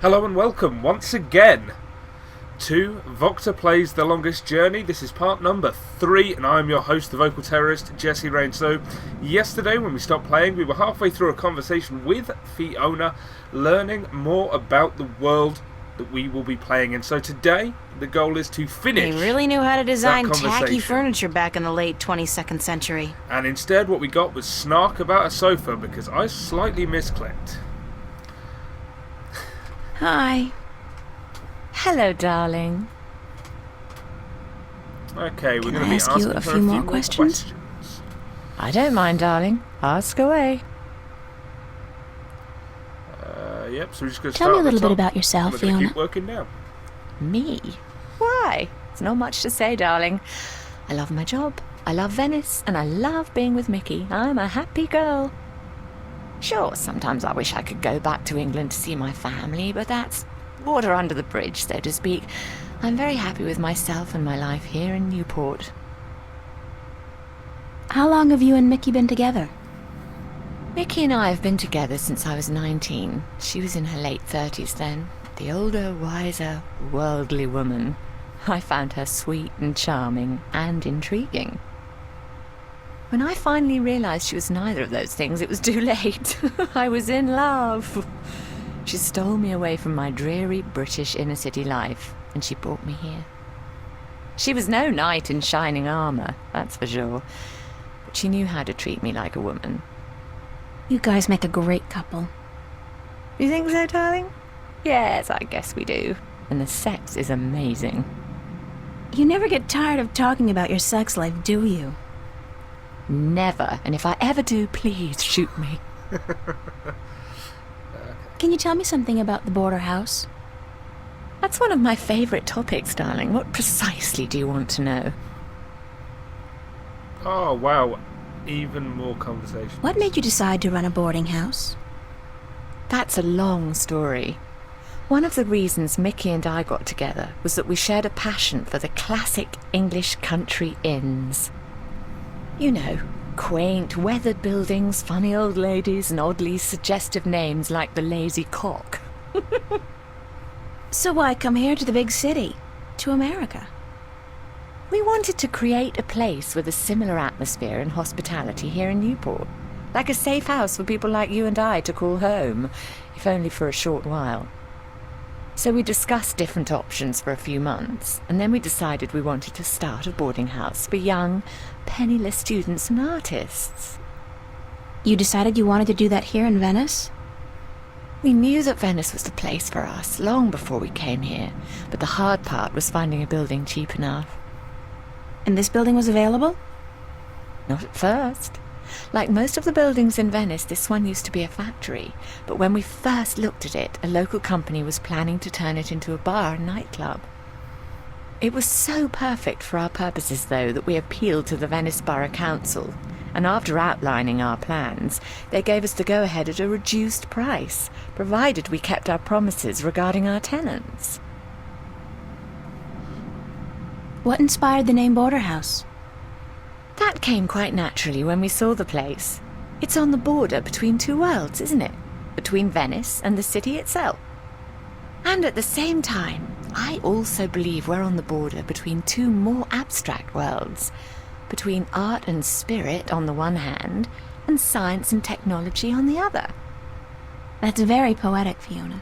Hello and welcome once again to VocTer Plays The Longest Journey. This is part number 3 and I'm your host, the vocal terrorist, Jesse Rain. So, yesterday when we stopped playing, we were halfway through a conversation with Fiona, learning more about the world that we will be playing in. So today, the goal is to finish. They really knew how to design tacky furniture back in the late 22nd century. And instead what we got was snark about a sofa because I slightly misclicked. Hi. Hello, darling. Okay, we're Can going to I be ask asking you a her few more questions? I don't mind, darling. Ask away. Yep, so we're just going to Tell start me a at the little bit top, about yourself, and we're gonna Fiona. keep working down. Me? Why? It's not much to say, darling. I love my job, I love Venice, and I love being with Mickey. I'm a happy girl. Sure, sometimes I wish I could go back to England to see my family, but that's water under the bridge, so to speak. I'm very happy with myself and my life here in Newport. How long have you and Mickey been together? Mickey and I have been together since I was 19. She was in her late 30s then. The older, wiser, worldly woman. I found her sweet and charming and intriguing. When I finally realized she was neither of those things, it was too late. I was in love. She stole me away from my dreary British inner-city life, and she brought me here. She was no knight in shining armour, that's for sure, but she knew how to treat me like a woman. You guys make a great couple. You think so, darling? Yes, I guess we do. And the sex is amazing. You never get tired of talking about your sex life, do you? Never. And if I ever do, please shoot me. Can you tell me something about the border house? That's one of my favourite topics, darling. What precisely do you want to know? Oh, wow. Even more conversation. What made you decide to run a boarding house? That's a long story. One of the reasons Mickey and I got together was that we shared a passion for the classic English country inns. You know, quaint, weathered buildings, funny old ladies, and oddly suggestive names like the Lazy Cock. So why come here to the big city? To America? We wanted to create a place with a similar atmosphere and hospitality here in Newport. Like a safe house for people like you and I to call home, if only for a short while. So we discussed different options for a few months, and then we decided we wanted to start a boarding house for young, penniless students and artists. You decided you wanted to do that here in Venice? We knew that Venice was the place for us long before we came here, but the hard part was finding a building cheap enough. And this building was available? Not at first. Like most of the buildings in Venice, this one used to be a factory, but when we first looked at it, a local company was planning to turn it into a bar and nightclub. It was so perfect for our purposes, though, that we appealed to the Venice Borough Council, and after outlining our plans, they gave us the go-ahead at a reduced price, provided we kept our promises regarding our tenants. What inspired the name Border House? That came quite naturally when we saw the place. It's on the border between two worlds, isn't it? Between Venice and the city itself. And at the same time, I also believe we're on the border between two more abstract worlds. Between art and spirit on the one hand, and science and technology on the other. That's very poetic, Fiona.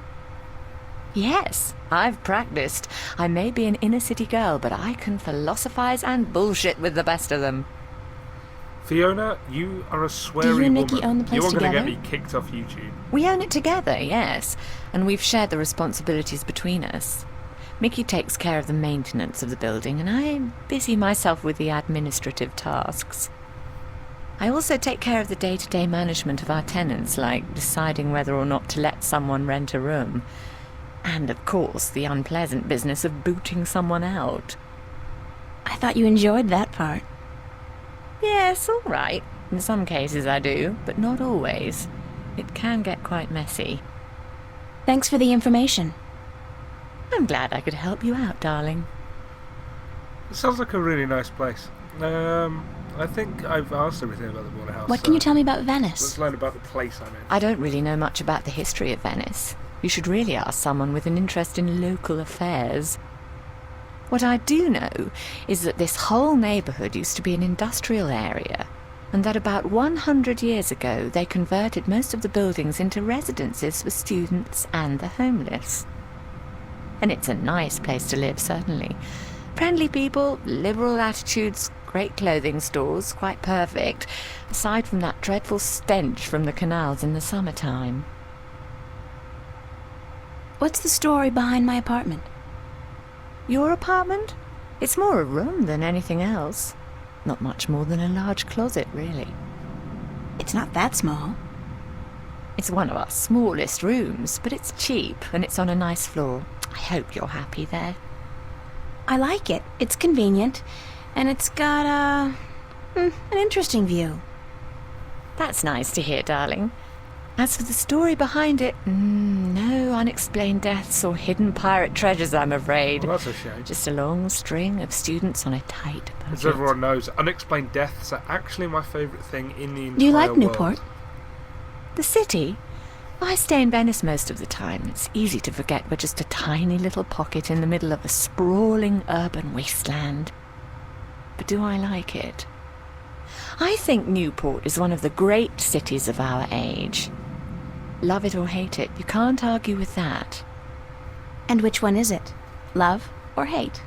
Yes, I've practiced. I may be an inner-city girl, but I can philosophize and bullshit with the best of them. Fiona, you are a sweary Do you and Mickey woman. own the place You're going to get together? me kicked off YouTube. We own it together, yes, and we've shared the responsibilities between us. Mickey takes care of the maintenance of the building, and I busy myself with the administrative tasks. I also take care of the day-to-day management of our tenants, like deciding whether or not to let someone rent a room. And, of course, the unpleasant business of booting someone out. I thought you enjoyed that part. Yes, all right. In some cases I do, but not always. It can get quite messy. Thanks for the information. I'm glad I could help you out, darling. It sounds like a really nice place. I think I've asked everything about the water house. What can you tell me about Let's Venice? learn about the place I'm in. I don't really know much about the history of Venice. You should really ask someone with an interest in local affairs. What I do know is that this whole neighbourhood used to be an industrial area, and that about 100 years ago they converted most of the buildings into residences for students and the homeless. And it's a nice place to live, certainly. Friendly people, liberal attitudes, great clothing stores, quite perfect, aside from that dreadful stench from the canals in the summertime. What's the story behind my apartment? Your apartment? It's more a room than anything else. Not much more than a large closet, really. It's not that small. It's one of our smallest rooms, but it's cheap and it's on a nice floor. I hope you're happy there. I like it. It's convenient. And it's got an interesting view. That's nice to hear, darling. As for the story behind it, no unexplained deaths or hidden pirate treasures, I'm afraid. Well, that's a shame. Just a long string of students on a tight budget. As everyone knows, unexplained deaths are actually my favourite thing in the entire world. Do you like Newport? The city? I stay in Venice most of the time. It's easy to forget we're just a tiny little pocket in the middle of a sprawling urban wasteland. But do I like it? I think Newport is one of the great cities of our age. Love it or hate it, you can't argue with that. And which one is it? Love or hate?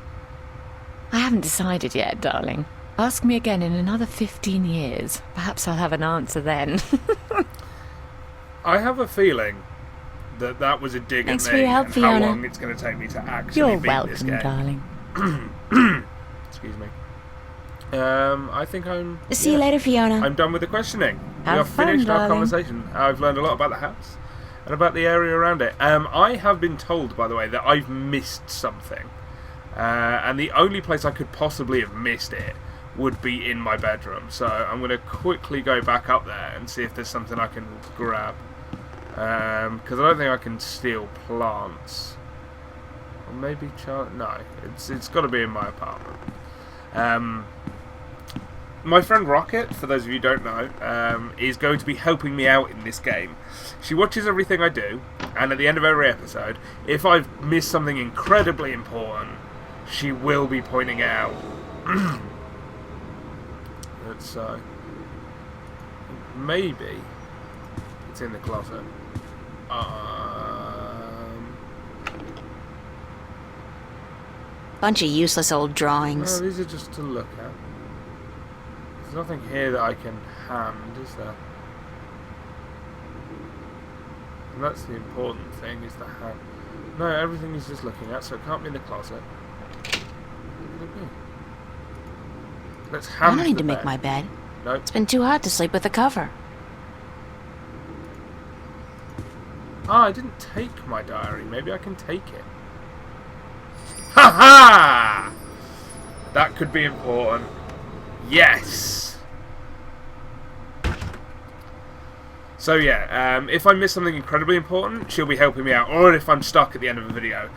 I haven't decided yet, darling. Ask me again in another 15 years. Perhaps I'll have an answer then. I have a feeling that was a dig Thanks at for me your help, and Fiona. how long it's going to take me to actually You're beat this welcome, game. darling. Excuse me. I think I'm... See you later, Fiona. I'm done with the questioning. We Have have fun, finished our darling. conversation. I've learned a lot about the house and about the area around it. I have been told, by the way, that I've missed something. And the only place I could possibly have missed it would be in my bedroom. So I'm going to quickly go back up there and see if there's something I can grab. Because I don't think I can steal plants. Or maybe... No, it's got to be in my apartment. My friend Rocket, for those of you who don't know, is going to be helping me out in this game. She watches everything I do, and at the end of every episode, if I've missed something incredibly important, she will be pointing it out. Let's maybe it's in the closet. Bunch of useless old drawings. No, these are just to look at. There's nothing here that I can hand, is there? And that's the important thing, is the hand. No, everything is just looking at, so it can't be in the closet. What could it be? Let's I hand don't need the to make bed. my bed. Nope. It's been too hot to sleep with a cover. Ah, I didn't take my diary. Maybe I can take it. Ha ha! That could be important. Yes! So yeah, if I miss something incredibly important, she'll be helping me out, or if I'm stuck at the end of a video.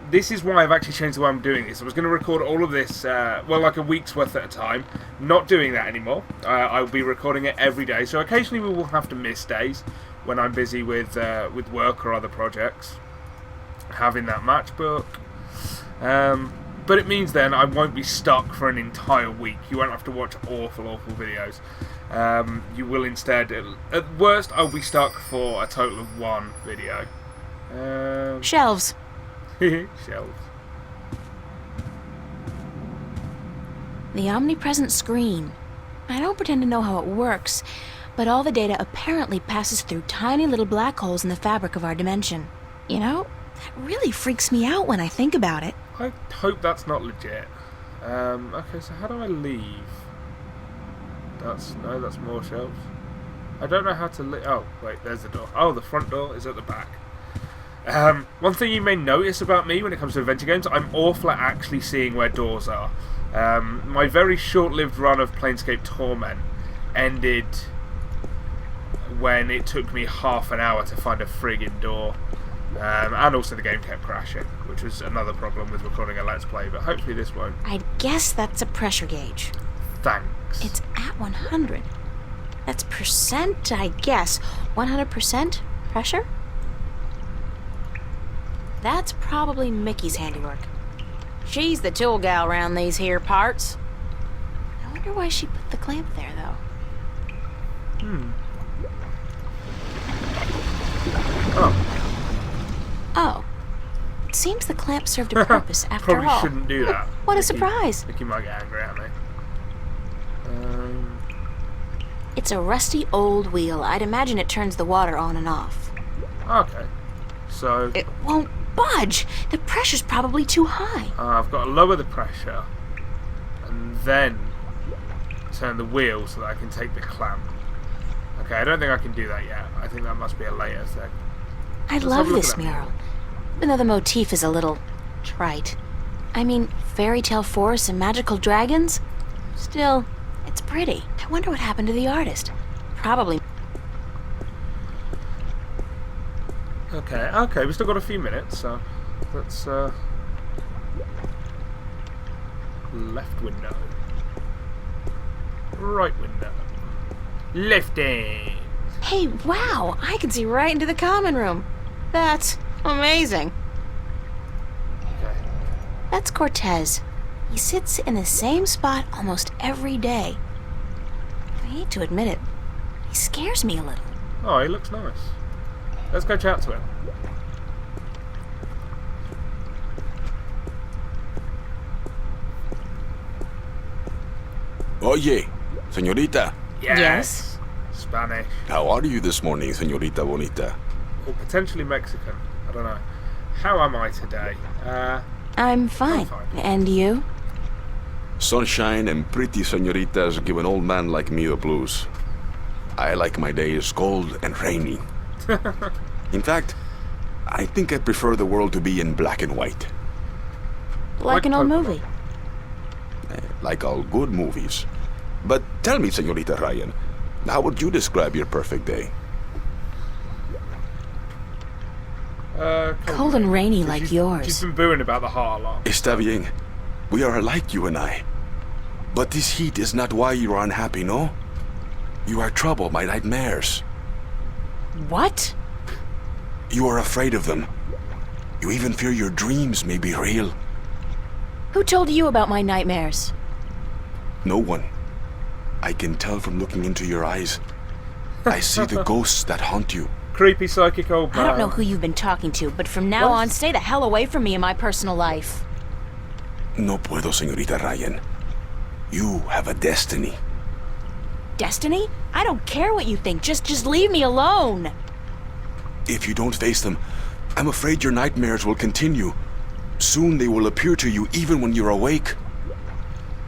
This is why I've actually changed the way I'm doing this. I was going to record all of this, well, like a week's worth at a time. Not doing that anymore. I'll be recording it every day, so occasionally we will have to miss days when I'm busy with work or other projects. Having that matchbook. But it means then I won't be stuck for an entire week. You won't have to watch awful videos. You will instead, at worst, I'll be stuck for a total of one video. Shelves. Shelves. The omnipresent screen. I don't pretend to know how it works, but all the data apparently passes through tiny little black holes in the fabric of our dimension. You know, that really freaks me out when I think about it. I hope that's not legit. Okay, so how do I leave? That's more shelves. I don't know how to leave. Oh, wait, there's the door. Oh, the front door is at the back. One thing you may notice about me when it comes to adventure games, I'm awful at actually seeing where doors are. My very short-lived run of Planescape Torment ended when it took me half an hour to find a friggin' door. And also the game kept crashing, which was another problem with recording a Let's Play, but hopefully this won't. I'd guess that's a pressure gauge. Thanks. It's at 100. That's percent, I guess. 100% pressure? That's probably Mickey's handiwork. She's the tool gal around these here parts. I wonder why she put the clamp there, though. Oh. It seems the clamp served a purpose after Probably all. shouldn't do that. What a surprise. Mickey might get angry at me. It's a rusty old wheel. I'd imagine it turns the water on and off. Okay. So... It won't budge. The pressure's probably too high. I've got to lower the pressure and then turn the wheel so that I can take the clamp. Okay, I don't think I can do that yet. I think that must be a later thing. I Let's love have a look this at that mural, even though the motif is a little trite. I mean, fairy tale forests and magical dragons? Still, it's pretty. I wonder what happened to the artist. Probably. Okay, we've still got a few minutes, so let's, left window. Right window. Lifting! Hey, wow! I can see right into the common room. That's amazing. Okay. That's Cortez. He sits in the same spot almost every day. I hate to admit it. He scares me a little. Oh, he looks nice. Let's go chat to him. Oye, señorita. Yes? Spanish. How are you this morning, señorita bonita? Or potentially Mexican. I don't know. How am I today? I'm fine. fine. And you? Sunshine and pretty señoritas give an old man like me the blues. I like my days cold and rainy. In fact, I think I prefer the world to be in black and white. Like an old Pokemon. movie. Like all good movies. But tell me, señorita Ryan, how would you describe your perfect day? Cold and rainy like She's yours. been booing about the heart a lot. Está bien. We are alike, you and I. But this heat is not why you are unhappy, no? You are troubled by nightmares. What? You are afraid of them. You even fear your dreams may be real. Who told you about my nightmares? No one. I can tell from looking into your eyes. I see the ghosts that haunt you. Creepy psychic old man. I don't know who you've been talking to, but from now What? on, stay the hell away from me in my personal life. No puedo, señorita Ryan. You have a destiny. Destiny? I don't care what you think. Just leave me alone. If you don't face them, I'm afraid your nightmares will continue. Soon they will appear to you even when you're awake.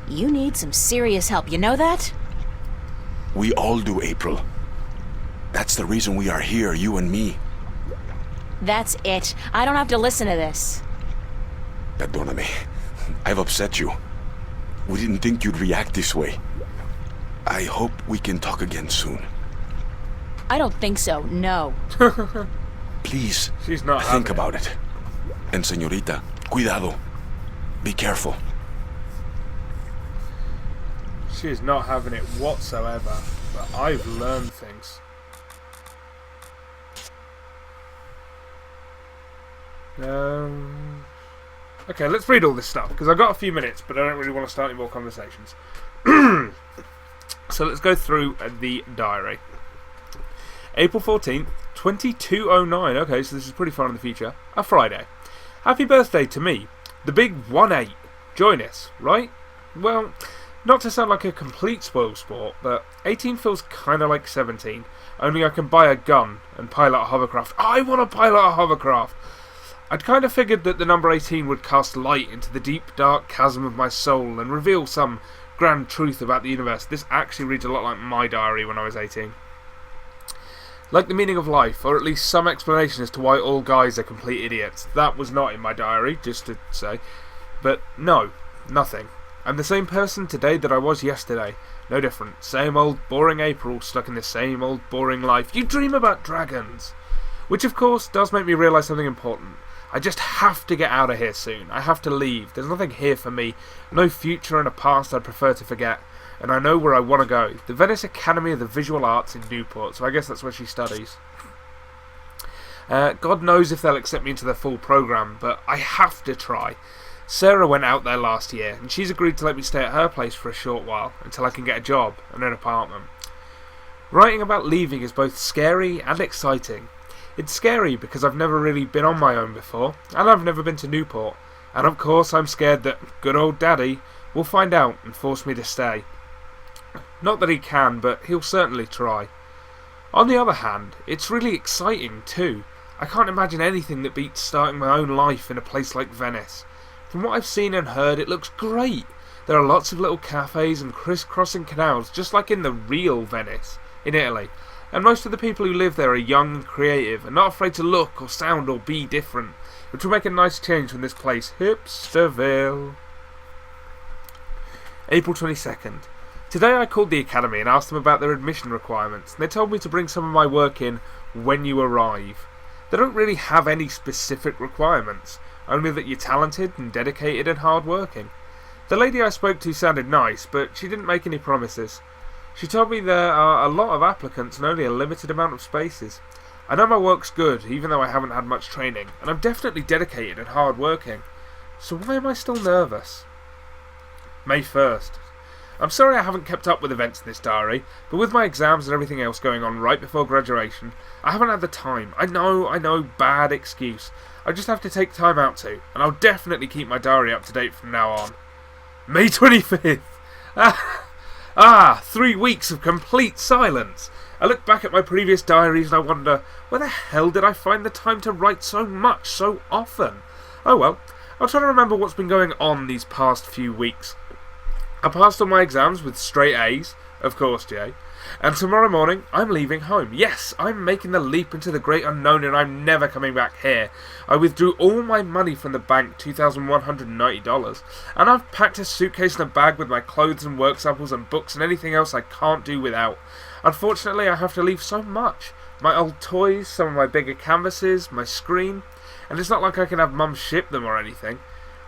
You need some serious help, you know that? We all do, April. That's the reason we are here, you and me. That's it. I don't have to listen to this. Perdóname. I've upset you. We didn't think you'd react this way. I hope we can talk again soon. I don't think so, no. Please, She's not think having it. about it. And señorita, cuidado. Be careful. She is not having it whatsoever. But I've learned things. Okay, let's read all this stuff, because I've got a few minutes, but I don't really want to start any more conversations. So let's go through the diary. April 14th, 2209. Okay, so this is pretty far in the future. A Friday. Happy birthday to me, the big 1-8. Join us, right? Well, not to sound like a complete spoil sport, but 18 feels kind of like 17. Only I can buy a gun and pilot a hovercraft. I want to pilot a hovercraft! I'd kind of figured that the number 18 would cast light into the deep, dark chasm of my soul and reveal some grand truth about the universe. This actually reads a lot like my diary when I was 18. Like the meaning of life, or at least some explanation as to why all guys are complete idiots. That was not in my diary, just to say. But no, nothing. I'm the same person today that I was yesterday. No different. Same old boring April, stuck in the same old boring life. You dream about dragons! Which of course does make me realise something important. I just have to get out of here soon. I have to leave. There's nothing here for me. No future and a past I'd prefer to forget. And I know where I want to go. The Venice Academy of the Visual Arts in Newport. So I guess that's where she studies. God knows if they'll accept me into their full program, but I have to try. Sarah went out there last year, and she's agreed to let me stay at her place for a short while, until I can get a job and an apartment. Writing about leaving is both scary and exciting. It's scary because I've never really been on my own before, and I've never been to Newport, and of course I'm scared that good old Daddy will find out and force me to stay. Not that he can, but he'll certainly try. On the other hand, it's really exciting too. I can't imagine anything that beats starting my own life in a place like Venice. From what I've seen and heard, it looks great. There are lots of little cafes and crisscrossing canals, just like in the real Venice, in Italy. And most of the people who live there are young and creative, and not afraid to look or sound or be different, which will make a nice change from this place, Hipsterville. April 22nd. Today I called the academy and asked them about their admission requirements, and they told me to bring some of my work in when you arrive. They don't really have any specific requirements, only that you're talented and dedicated and hard-working. The lady I spoke to sounded nice, but she didn't make any promises. She told me there are a lot of applicants and only a limited amount of spaces. I know my work's good, even though I haven't had much training, and I'm definitely dedicated and hard-working. So why am I still nervous? May 1st. I'm sorry I haven't kept up with events in this diary, but with my exams and everything else going on right before graduation, I haven't had the time. I know, bad excuse. I just have to take time out to, and I'll definitely keep my diary up to date from now on. May 25th! 3 weeks of complete silence! I look back at my previous diaries and I wonder, where the hell did I find the time to write so much, so often? Oh well, I'll try to remember what's been going on these past few weeks. I passed all my exams with straight A's, of course, Jay. And tomorrow morning, I'm leaving home. Yes, I'm making the leap into the great unknown and I'm never coming back here. I withdrew all my money from the bank, $2,190, and I've packed a suitcase and a bag with my clothes and work samples and books and anything else I can't do without. Unfortunately, I have to leave so much. My old toys, some of my bigger canvases, my screen, and it's not like I can have Mum ship them or anything.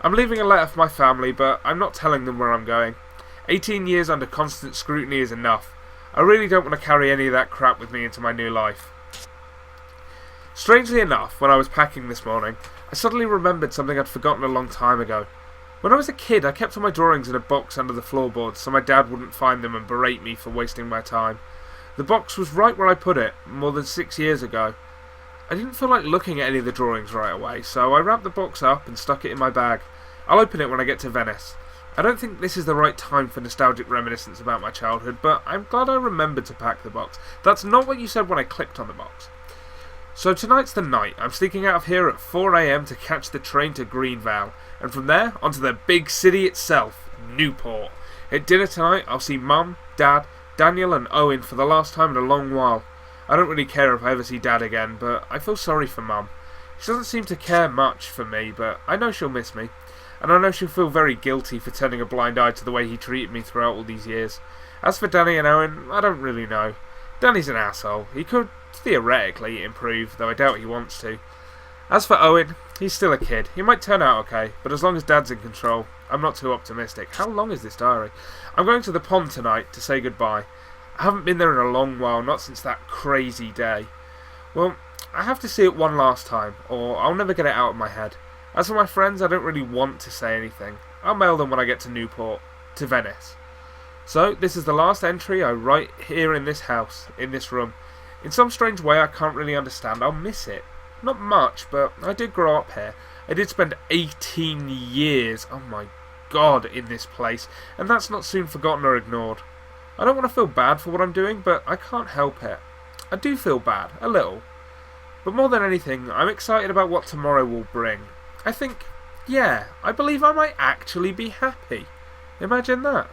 I'm leaving a letter for my family, but I'm not telling them where I'm going. 18 years under constant scrutiny is enough. I really don't want to carry any of that crap with me into my new life. Strangely enough, when I was packing this morning, I suddenly remembered something I'd forgotten a long time ago. When I was a kid, I kept all my drawings in a box under the floorboards so my dad wouldn't find them and berate me for wasting my time. The box was right where I put it, more than 6 years ago. I didn't feel like looking at any of the drawings right away, so I wrapped the box up and stuck it in my bag. I'll open it when I get to Venice. I don't think this is the right time for nostalgic reminiscence about my childhood, but I'm glad I remembered to pack the box. That's not what you said when I clicked on the box. So tonight's the night. I'm sneaking out of here at 4 AM to catch the train to Greenvale, and from there onto the big city itself, Newport. At dinner tonight, I'll see Mum, Dad, Daniel and Owen for the last time in a long while. I don't really care if I ever see Dad again, but I feel sorry for Mum. She doesn't seem to care much for me, but I know she'll miss me. And I know she'll feel very guilty for turning a blind eye to the way he treated me throughout all these years. As for Danny and Owen, I don't really know. Danny's an asshole. He could, theoretically, improve, though I doubt he wants to. As for Owen, he's still a kid. He might turn out okay, but as long as Dad's in control, I'm not too optimistic. How long is this diary? I'm going to the pond tonight to say goodbye. I haven't been there in a long while, not since that crazy day. Well, I have to see it one last time, or I'll never get it out of my head. As for my friends, I don't really want to say anything. I'll mail them when I get to Newport, to Venice. So, this is the last entry I write here in this house, in this room. In some strange way I can't really understand, I'll miss it. Not much, but I did grow up here. I did spend 18 years, oh my god, in this place, and that's not soon forgotten or ignored. I don't want to feel bad for what I'm doing, but I can't help it. I do feel bad, a little. But more than anything, I'm excited about what tomorrow will bring. I think, yeah, I believe I might actually be happy. Imagine that.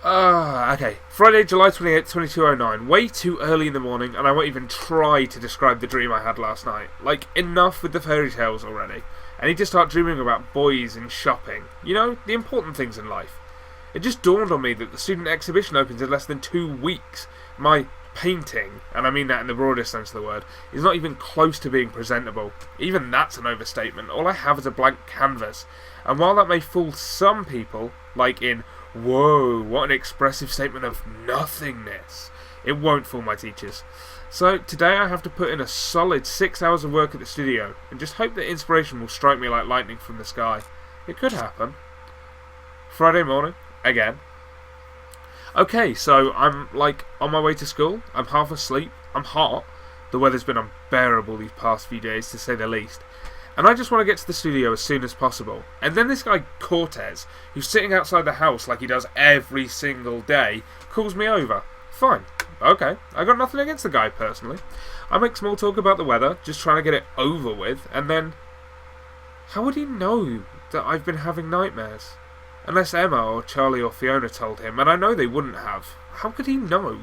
Okay. Friday, July 28th, 2209. Way too early in the morning, and I won't even try to describe the dream I had last night. Like, enough with the fairy tales already. I need to start dreaming about boys and shopping. You know, the important things in life. It just dawned on me that the student exhibition opens in less than 2 weeks. My painting, and I mean that in the broadest sense of the word, is not even close to being presentable. Even that's an overstatement. All I have is a blank canvas. And while that may fool some people, like in, whoa, what an expressive statement of nothingness, it won't fool my teachers. So today I have to put in a solid 6 hours of work at the studio and just hope that inspiration will strike me like lightning from the sky. It could happen. Friday morning, again. Okay, so I'm like on my way to school. I'm half asleep. I'm hot. The weather's been unbearable these past few days, to say the least. And I just want to get to the studio as soon as possible. And then this guy Cortez, who's sitting outside the house like he does every single day, calls me over. Fine. Okay. I got nothing against the guy personally. I make small talk about the weather, just trying to get it over with, and then... How would he know that I've been having nightmares? Unless Emma or Charlie or Fiona told him, and I know they wouldn't have. How could he know?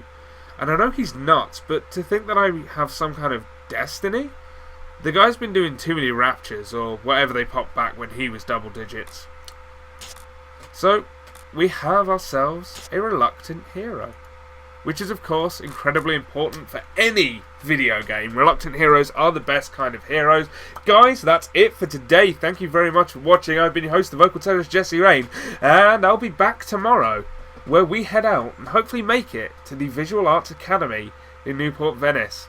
And I know he's nuts, but to think that I have some kind of destiny? The guy's been doing too many raptures, or whatever they popped back when he was double digits. So, we have ourselves a reluctant hero. Which is, of course, incredibly important for any video game. Reluctant heroes are the best kind of heroes. Guys, that's it for today. Thank you very much for watching. I've been your host, the vocal terrorist, Jesse Rain. And I'll be back tomorrow, where we head out and hopefully make it to the Visual Arts Academy in Newport, Venice.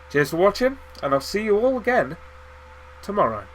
Cheers for watching, and I'll see you all again tomorrow.